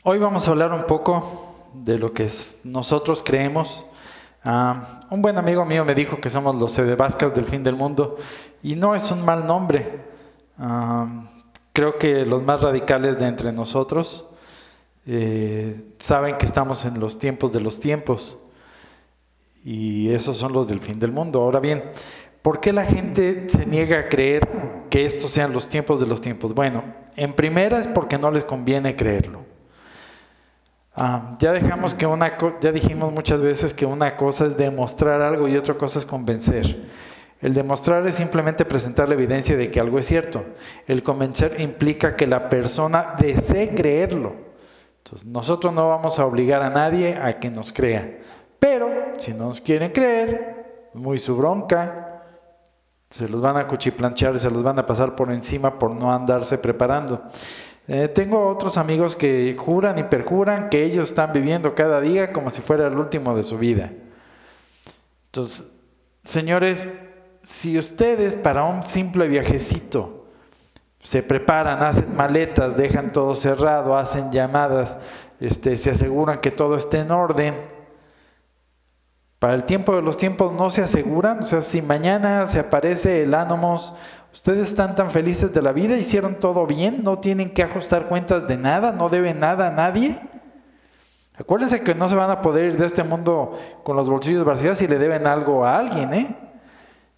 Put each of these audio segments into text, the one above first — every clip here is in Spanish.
Hoy vamos a hablar un poco de lo que nosotros creemos. Un buen amigo mío me dijo que somos los sedevascas del fin del mundo y no es un mal nombre. Ah, Creo que los más radicales de entre nosotros saben que estamos en los tiempos de los tiempos y esos son los del fin del mundo. Ahora bien, ¿por qué la gente se niega a creer que estos sean los tiempos de los tiempos? Bueno, en primera es porque no les conviene creerlo. Ya dijimos muchas veces que una cosa es demostrar algo y otra cosa es convencer. El demostrar es simplemente presentar la evidencia de que algo es cierto. El convencer implica que la persona desee creerlo. Entonces, nosotros no vamos a obligar a nadie a que nos crea. Pero, si no nos quieren creer, muy su bronca, se los van a cuchiplanchar, se los van a pasar por encima por no andarse preparando. Tengo otros amigos que juran y perjuran que ellos están viviendo cada día como si fuera el último de su vida. Entonces, señores, si ustedes para un simple viajecito se preparan, hacen maletas, dejan todo cerrado, hacen llamadas, se aseguran que todo esté en orden, para el tiempo de los tiempos no se aseguran, o sea, si mañana se aparece el Ánimos, ustedes están tan felices de la vida, hicieron todo bien, no tienen que ajustar cuentas de nada, no deben nada a nadie. Acuérdense que no se van a poder ir de este mundo con los bolsillos vacíos si le deben algo a alguien, ¿eh?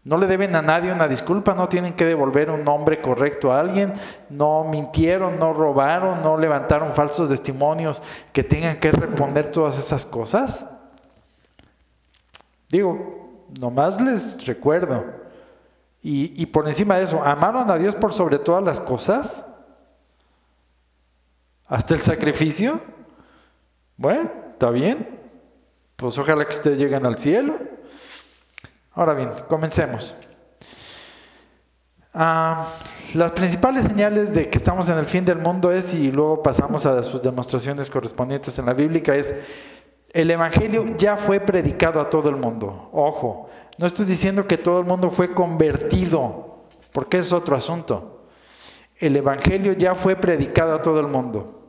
No le deben a nadie una disculpa, no tienen que devolver un nombre correcto a alguien, no mintieron, no robaron, no levantaron falsos testimonios que tengan que responder todas esas cosas. Digo, nomás les recuerdo. Y por encima de eso, ¿amaron a Dios por sobre todas las cosas? ¿Hasta el sacrificio? Bueno, está bien. Pues ojalá que ustedes lleguen al cielo. Ahora bien, comencemos. Las principales señales de que estamos en el fin del mundo es, y luego pasamos a sus demostraciones correspondientes en la Biblia, es el Evangelio ya fue predicado a todo el mundo. Ojo, no estoy diciendo que todo el mundo fue convertido, porque es otro asunto. El Evangelio ya fue predicado a todo el mundo.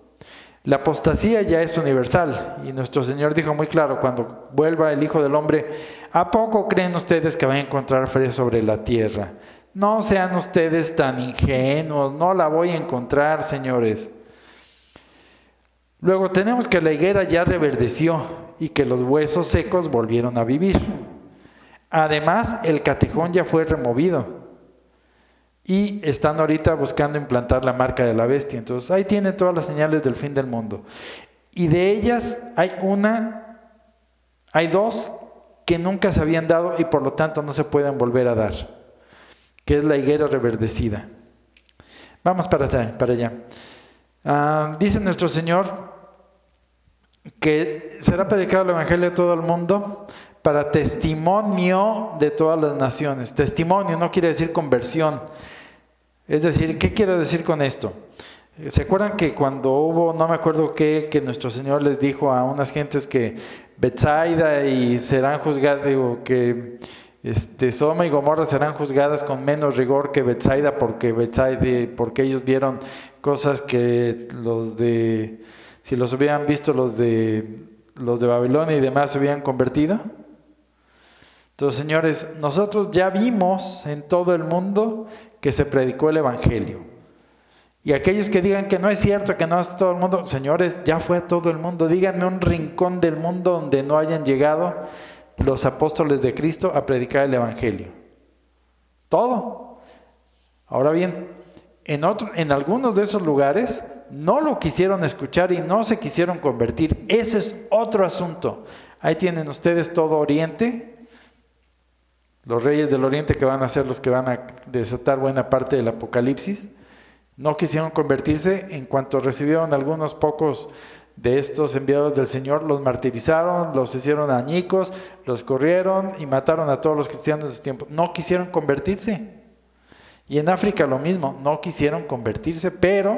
La apostasía ya es universal y nuestro Señor dijo muy claro, cuando vuelva el Hijo del Hombre, ¿a poco creen ustedes que van a encontrar fe sobre la tierra? No sean ustedes tan ingenuos, no la voy a encontrar, señores. Luego tenemos que la higuera ya reverdeció y que los huesos secos volvieron a vivir. Además, el catejón ya fue removido y están ahorita buscando implantar la marca de la bestia. Entonces ahí tienen todas las señales del fin del mundo. Y de ellas hay dos que nunca se habían dado y por lo tanto no se pueden volver a dar, que es la higuera reverdecida. Vamos para allá. Dice nuestro Señor que será predicado el Evangelio a todo el mundo para testimonio de todas las naciones. Testimonio no quiere decir conversión. Es decir, ¿qué quiero decir con esto? ¿Se acuerdan que cuando hubo, no me acuerdo qué, que nuestro Señor les dijo a unas gentes que Betsaida y serán juzgadas, que Sodoma y Gomorra serán juzgadas con menos rigor que Betsaida porque ellos vieron cosas que si los hubieran visto los de Babilonia y demás se hubieran convertido? Entonces, señores, nosotros ya vimos en todo el mundo que se predicó el Evangelio. Y aquellos que digan que no es cierto, que no es todo el mundo, señores, ya fue a todo el mundo. Díganme un rincón del mundo donde no hayan llegado los apóstoles de Cristo a predicar el Evangelio. Todo. Ahora bien, en algunos de esos lugares no lo quisieron escuchar y no se quisieron convertir. Ese es otro asunto. Ahí tienen ustedes todo Oriente, los reyes del Oriente que van a ser los que van a desatar buena parte del Apocalipsis. No quisieron convertirse. En cuanto recibieron algunos pocos de estos enviados del Señor, los martirizaron, los hicieron añicos, los corrieron y mataron a todos los cristianos de su tiempo. No quisieron convertirse. Y en África lo mismo, no quisieron convertirse, pero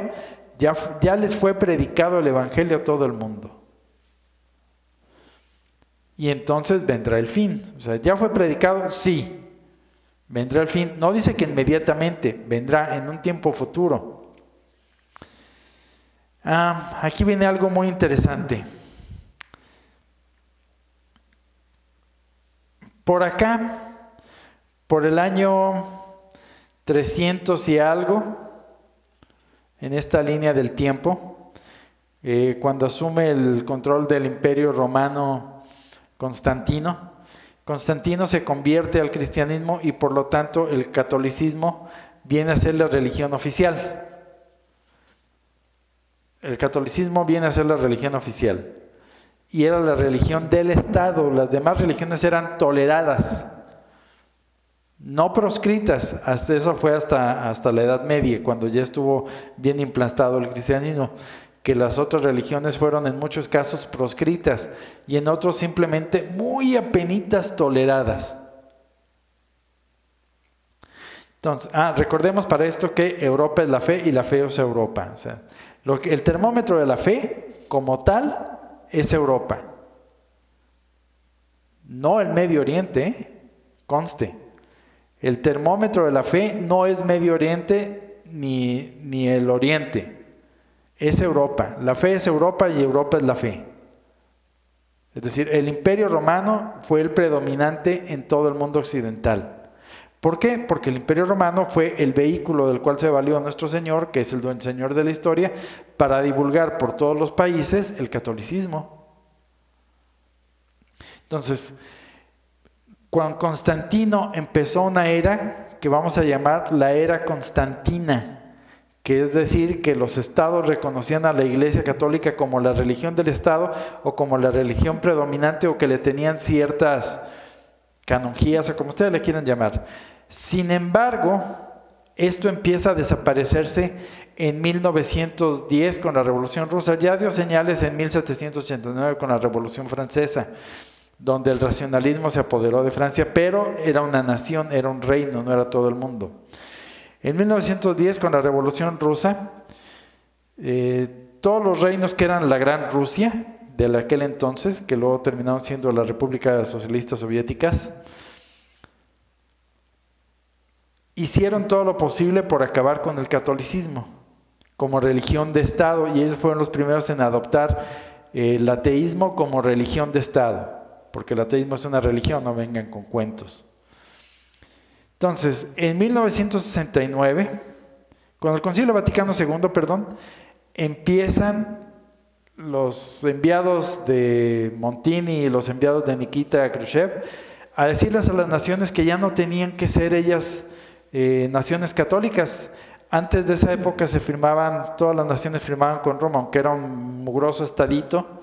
ya les fue predicado el Evangelio a todo el mundo. Y entonces vendrá el fin. O sea, ¿ya fue predicado? Sí. Vendrá el fin. No dice que inmediatamente, vendrá en un tiempo futuro. Aquí viene algo muy interesante. Por acá, por el año 300 y algo, en esta línea del tiempo, cuando asume el control del Imperio Romano Constantino, Constantino se convierte al cristianismo y por lo tanto el catolicismo viene a ser la religión oficial. El catolicismo viene a ser la religión oficial. Y era la religión del Estado. Las demás religiones eran toleradas, no proscritas. Hasta eso fue hasta la Edad Media, cuando ya estuvo bien implantado el cristianismo, que las otras religiones fueron en muchos casos proscritas y en otros simplemente muy apenitas toleradas. Entonces, recordemos para esto que Europa es la fe y la fe es Europa. O sea, el termómetro de la fe como tal es Europa, no el Medio Oriente, conste. El termómetro de la fe no es Medio Oriente ni el Oriente, es Europa. La fe es Europa y Europa es la fe. Es decir, el Imperio Romano fue el predominante en todo el mundo occidental. ¿Por qué? Porque el Imperio Romano fue el vehículo del cual se valió nuestro Señor, que es el buen Señor de la historia, para divulgar por todos los países el catolicismo. Entonces, cuando Constantino empezó una era que vamos a llamar la era constantina, que es decir, que los estados reconocían a la Iglesia Católica como la religión del Estado o como la religión predominante o que le tenían ciertas canonjías o como ustedes le quieran llamar. Sin embargo, esto empieza a desaparecerse en 1910 con la Revolución Rusa. Ya dio señales en 1789 con la Revolución Francesa, donde el racionalismo se apoderó de Francia, pero era una nación, era un reino, no era todo el mundo. En 1910, con la Revolución Rusa, todos los reinos que eran la Gran Rusia, de aquel entonces, que luego terminaron siendo la República Socialista Soviéticas, hicieron todo lo posible por acabar con el catolicismo como religión de Estado, y ellos fueron los primeros en adoptar el ateísmo como religión de Estado, porque el ateísmo es una religión, no vengan con cuentos. Entonces, en 1969, con el Concilio Vaticano II, empiezan los enviados de Montini y los enviados de Nikita Khrushchev a decirles a las naciones que ya no tenían que ser ellas naciones católicas. Antes de esa época todas las naciones firmaban con Roma, aunque era un mugroso estadito,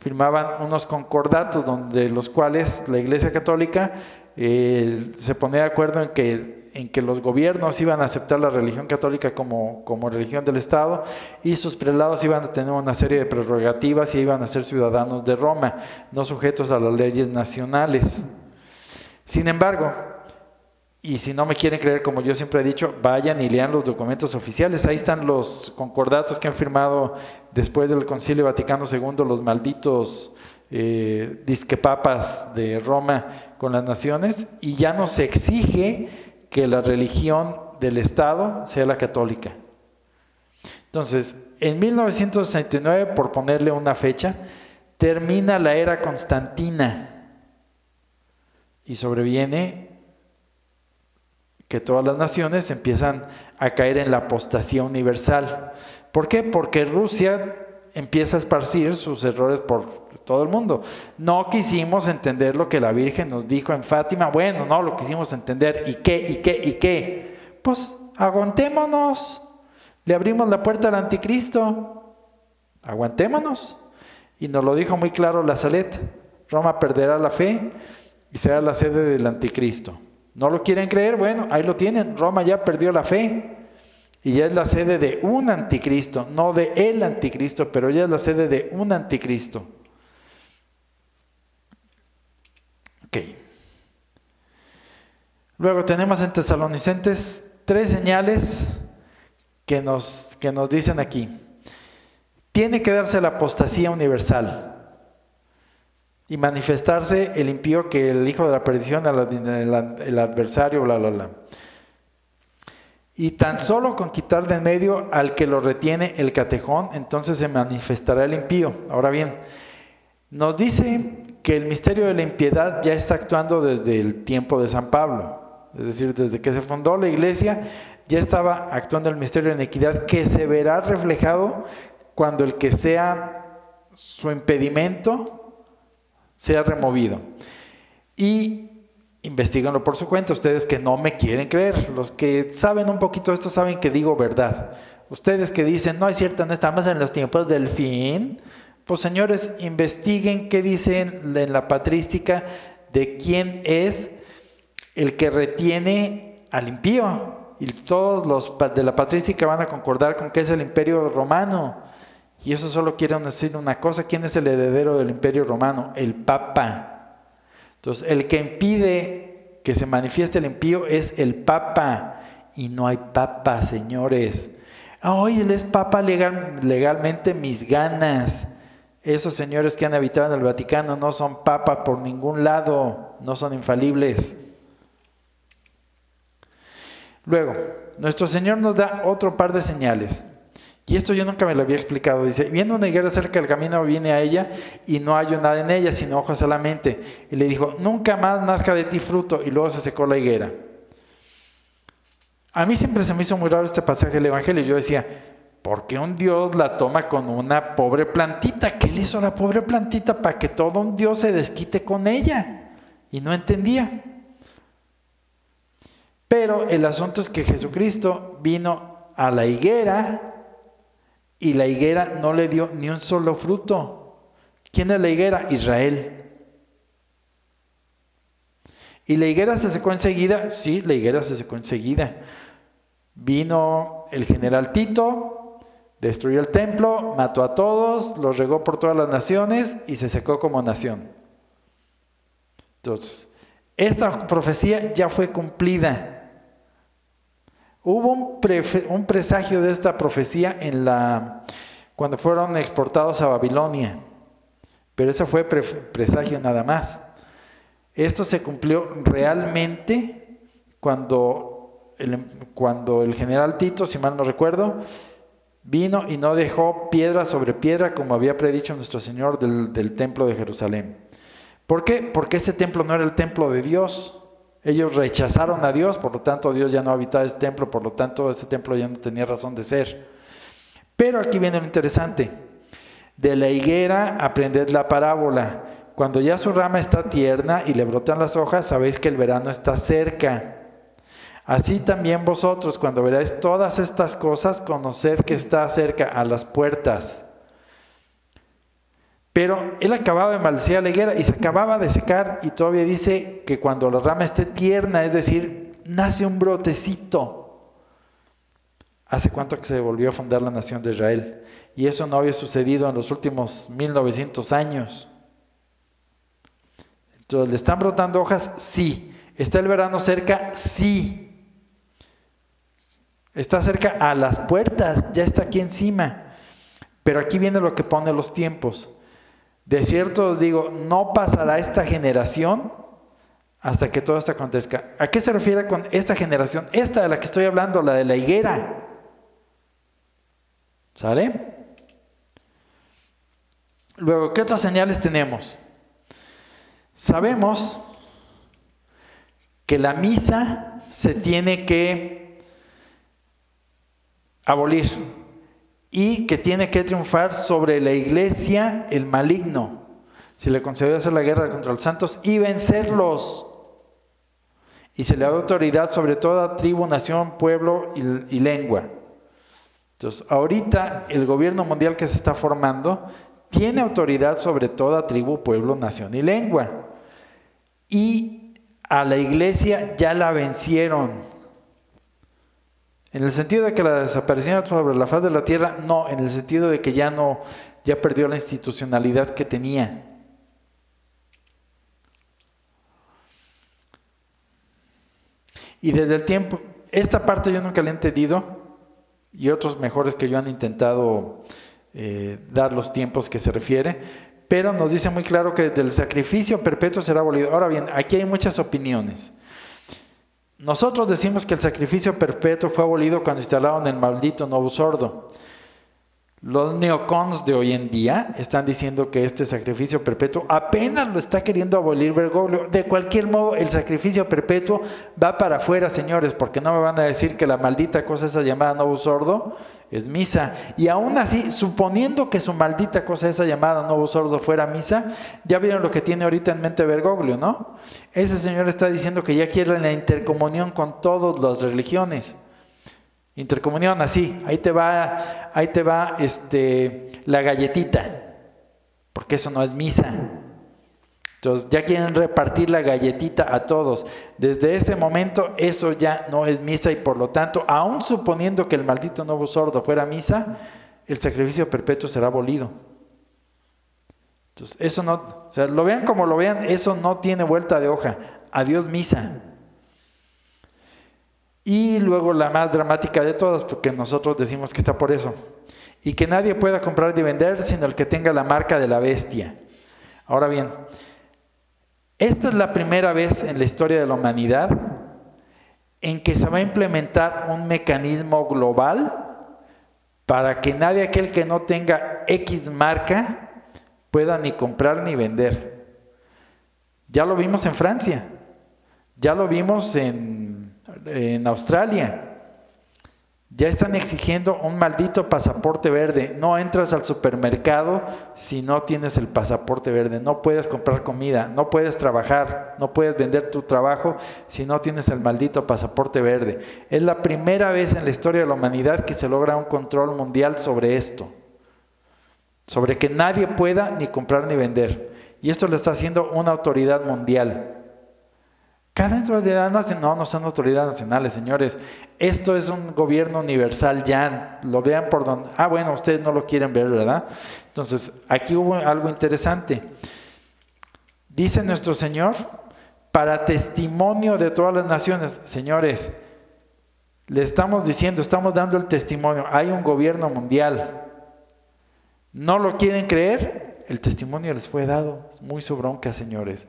firmaban unos concordatos donde los cuales la Iglesia Católica se ponía de acuerdo en que los gobiernos iban a aceptar la religión católica como religión del Estado y sus prelados iban a tener una serie de prerrogativas y iban a ser ciudadanos de Roma, no sujetos a las leyes nacionales. Sin embargo, y si no me quieren creer, como yo siempre he dicho, vayan y lean los documentos oficiales. Ahí están los concordatos que han firmado después del Concilio Vaticano II los malditos disquepapas de Roma con las naciones, y ya no se exige que la religión del Estado sea la católica. Entonces, en 1969, por ponerle una fecha, termina la era constantina y sobreviene que todas las naciones empiezan a caer en la apostasía universal. ¿Por qué? Porque Rusia empieza a esparcir sus errores por todo el mundo. No quisimos entender lo que la Virgen nos dijo en Fátima. Bueno, no lo quisimos entender. ¿Y qué? Pues aguantémonos. Le abrimos la puerta al anticristo. Aguantémonos. Y nos lo dijo muy claro la Salet. Roma perderá la fe y será la sede del anticristo. ¿No lo quieren creer? Bueno, ahí lo tienen. Roma ya perdió la fe y ya es la sede de un anticristo, no de el anticristo, pero ya es la sede de un anticristo. Ok. Luego tenemos en Tesalonicenses 3 señales que nos dicen aquí. Tiene que darse la apostasía universal y manifestarse el impío, que el hijo de la perdición, el adversario, bla, bla, bla. Y tan solo con quitar de en medio al que lo retiene el catejón, entonces se manifestará el impío. Ahora bien, nos dice que el misterio de la impiedad ya está actuando desde el tiempo de San Pablo. Es decir, desde que se fundó la iglesia, ya estaba actuando el misterio de la iniquidad, que se verá reflejado cuando el que sea su impedimento sea removido. Y investíganlo por su cuenta, ustedes que no me quieren creer. Los que saben un poquito de esto saben que digo verdad. Ustedes que dicen, no es cierto, no estamos en los tiempos del fin. Pues señores, investiguen qué dicen en la patrística de quién es el que retiene al impío. Y todos los de la patrística van a concordar con que es el Imperio Romano. Y eso solo quiere decir una cosa: ¿quién es el heredero del Imperio Romano? El Papa. Entonces, el que impide que se manifieste el impío es el Papa, y no hay Papa, señores. Hoy él es Papa legalmente, mis ganas. Esos señores que han habitado en el Vaticano no son Papa por ningún lado, no son infalibles. Luego, nuestro Señor nos da otro par de señales. Y esto yo nunca me lo había explicado. Dice, viendo una higuera cerca del camino, viene a ella y no halló nada en ella, sino hojas solamente. Y le dijo, nunca más nazca de ti fruto. Y luego se secó la higuera. A mí siempre se me hizo muy raro este pasaje del Evangelio. Yo decía, ¿por qué un Dios la toma con una pobre plantita? ¿Qué le hizo a la pobre plantita para que todo un Dios se desquite con ella? Y no entendía. Pero el asunto es que Jesucristo vino a la higuera y la higuera no le dio ni un solo fruto. ¿Quién es la higuera? Israel. ¿Y la higuera se secó enseguida? Sí, la higuera se secó enseguida. Vino el general Tito, destruyó el templo, mató a todos, los regó por todas las naciones y se secó como nación. Entonces, esta profecía ya fue cumplida. Hubo un presagio de esta profecía cuando fueron exportados a Babilonia, pero ese fue presagio nada más. Esto se cumplió realmente cuando el general Tito, si mal no recuerdo, vino y no dejó piedra sobre piedra, como había predicho nuestro Señor del templo de Jerusalén. ¿Por qué? Porque ese templo no era el templo de Dios. Ellos rechazaron a Dios, por lo tanto Dios ya no habitaba ese templo, por lo tanto ese templo ya no tenía razón de ser. Pero aquí viene lo interesante. De la higuera aprended la parábola. Cuando ya su rama está tierna y le brotan las hojas, sabéis que el verano está cerca. Así también vosotros, cuando veráis todas estas cosas, conoced que está cerca, a las puertas. Pero él acababa de maldecir a la higuera y se acababa de secar, y todavía dice que cuando la rama esté tierna, es decir, nace un brotecito. ¿Hace cuánto que se volvió a fundar la nación de Israel? Y eso no había sucedido en los últimos 1900 años. Entonces, ¿le están brotando hojas? Sí. ¿Está el verano cerca? Sí. Está cerca a las puertas, ya está aquí encima. Pero aquí viene lo que pone los tiempos. De cierto os digo, no pasará esta generación hasta que todo esto acontezca. ¿A qué se refiere con esta generación? Esta de la que estoy hablando, la de la higuera. ¿Sale? Luego, ¿qué otras señales tenemos? Sabemos que la misa se tiene que abolir y que tiene que triunfar sobre la iglesia el maligno. Se le concedió hacer la guerra contra los santos y vencerlos. Y se le da autoridad sobre toda tribu, nación, pueblo y lengua. Entonces, ahorita el gobierno mundial que se está formando tiene autoridad sobre toda tribu, pueblo, nación y lengua. Y a la iglesia ya la vencieron. En el sentido de que la desaparecieron sobre la faz de la tierra, no, en el sentido de que ya perdió la institucionalidad que tenía. Y desde el tiempo, esta parte yo nunca la he entendido, y otros mejores que yo han intentado dar los tiempos que se refiere, pero nos dice muy claro que desde el sacrificio perpetuo será abolido. Ahora bien, aquí hay muchas opiniones. Nosotros decimos que el sacrificio perpetuo fue abolido cuando instalaron el maldito novus ordo. Los neocons de hoy en día están diciendo que este sacrificio perpetuo apenas lo está queriendo abolir Bergoglio. De cualquier modo, el sacrificio perpetuo va para afuera, señores, porque no me van a decir que la maldita cosa esa llamada novus ordo es misa. Y aún así, suponiendo que su maldita cosa esa llamada novus ordo fuera misa, ya vieron lo que tiene ahorita en mente Bergoglio, ¿no? Ese señor está diciendo que ya quiere la intercomunión con todas las religiones. Intercomunión, así, ahí te va la galletita, porque eso no es misa. Entonces ya quieren repartir la galletita a todos. Desde ese momento eso ya no es misa y por lo tanto, aun suponiendo que el maldito novus ordo fuera misa, el sacrificio perpetuo será abolido. Entonces eso no, o sea, lo vean como lo vean, eso no tiene vuelta de hoja. Adiós misa. Y luego la más dramática de todas, porque nosotros decimos que está por eso. Y que nadie pueda comprar ni vender, sino el que tenga la marca de la bestia. Ahora bien, esta es la primera vez en la historia de la humanidad en que se va a implementar un mecanismo global para que nadie, aquel que no tenga X marca, pueda ni comprar ni vender. Ya lo vimos en Francia, ya lo vimos en Australia. Ya están exigiendo un maldito pasaporte verde. No entras al supermercado si no tienes el pasaporte verde. No puedes comprar comida, no puedes trabajar, no puedes vender tu trabajo si no tienes el maldito pasaporte verde. Es la primera vez en la historia de la humanidad que se logra un control mundial sobre esto. Sobre que nadie pueda ni comprar ni vender. Y esto lo está haciendo una autoridad mundial. Cada autoridad nacional, no son autoridades nacionales, señores. Esto es un gobierno universal ya. Lo vean por donde. Bueno, ustedes no lo quieren ver, ¿verdad? Entonces, aquí hubo algo interesante. Dice nuestro Señor, para testimonio de todas las naciones. Señores, le estamos diciendo, estamos dando el testimonio. Hay un gobierno mundial. ¿No lo quieren creer? El testimonio les fue dado. Es muy su bronca, señores.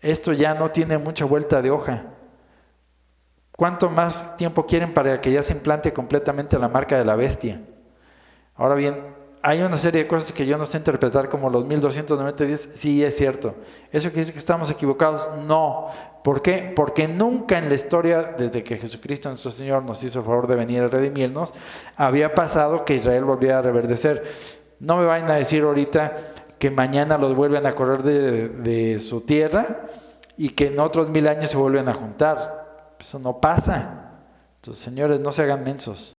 Esto ya no tiene mucha vuelta de hoja. ¿Cuánto más tiempo quieren para que ya se implante completamente la marca de la bestia? Ahora bien, hay una serie de cosas que yo no sé interpretar como los 1290 días. Sí, es cierto. ¿Eso quiere decir que estamos equivocados? No. ¿Por qué? Porque nunca en la historia, desde que Jesucristo nuestro Señor nos hizo el favor de venir a redimirnos, había pasado que Israel volviera a reverdecer. No me vayan a decir ahorita que mañana los vuelven a correr de su tierra y que en otros 1000 años se vuelven a juntar. Eso no pasa. Entonces, señores, no se hagan mensos.